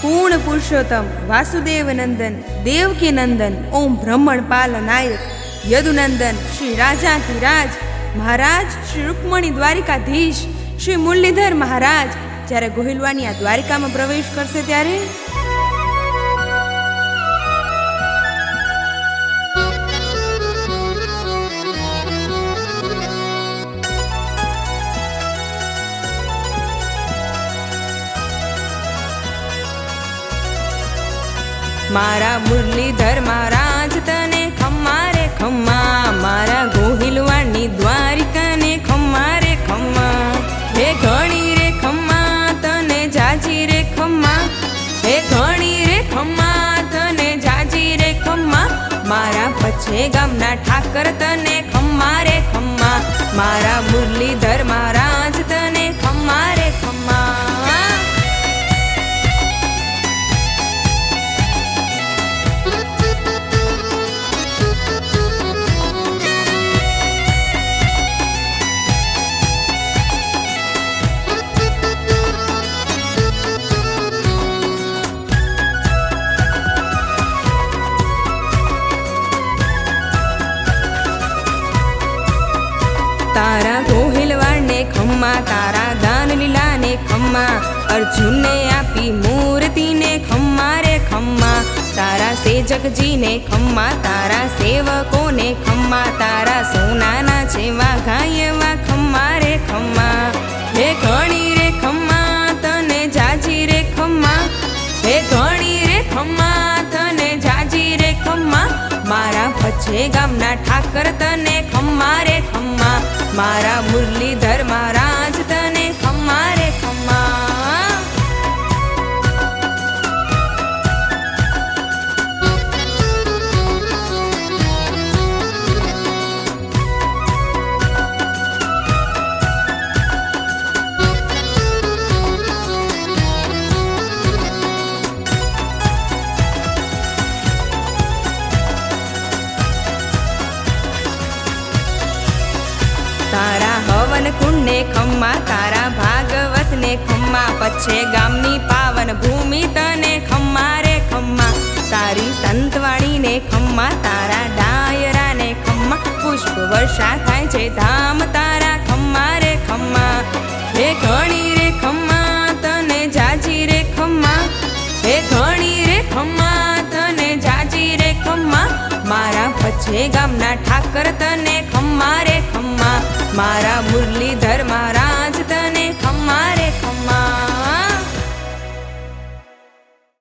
પૂર્ણ પુરુષોત્તમ વાસુદેવ નંદન દેવકી નંદન ઓમ બ્રહ્મણ પાલ નાયક યદુનંદન શ્રી રાજાધિરાજ મહારાજ શ્રી રૂકમણી દ્વારિકાધીશ શ્રી મુરલીધર મહારાજ જ્યારે ગોહિલવાની આ દ્વારિકામાં પ્રવેશ કરશે ત્યારે મારા મુરલીધર મહારાજ તને ખમ્મા રે ખમ્મા, મારા ગોહિલવાડની દ્વારિકાને ખમ્મા રે ખમ્મા. હે ઘણી રે ખમ્મા તને જાજી રે ખમ્મા, હે ઘણી રે ખમ્મા તને જાજી રે ખમ્મા. મારા પછે ગામના ઠાકર તને ખમ્મા રે ખમ્મા, મારા મુરલીધર મહારાજ તને ખમ્મા રે ખમ્મા. તારા ગોહિલવાડને ખમ્મા, તારા દાન લીલાને ખમ્મા, અર્જુનને આપી મૂર્તિને ખમ્મા રે ખમ્મા. તારા સેજકજીને ખમ્મા, તારા સેવકોને ખમ્મા, તારા સોનાના છે વાઘા એવા ખમ્મા રે ખમ્મા. હે ઘણી રે ખમ્મા તને જાજી રે ખમ્મા, હે ઘણી રે ખમ્મા તને જાજી રે ખમ્મા. મારા પછે ગામના ઠાકર તને ખમ્મા રે ખમ્મા, મારા મુરલીધર મહારાજ તને ખમ્મા રે ખમ્મા. તારા હવન કુંડને ખમ્મા, તારા ભાગવતને ખમ્મા, પછે ગામની પાવન ભૂમિ તને ખમ્મા રે ખમ્મા. તારી સંતવાણીને ખમ્મા, તારા ડાયરાને ખમ્મા, પુષ્પ વર્ષા થાય છે ધામ તારા ખમ્મા રે ખમ્મા. હે ઘણી રે ખમ્મા તને જાજી રે ખમ્મા, હે ઘણી રે ખમ્મા તને જાજી રે ખમ્મા. મારા પછે ગામના ઠાકર તને ખમ્મા રે ખમ્મા, મારા મુરલીધર મહારાજ તને ખમ્મા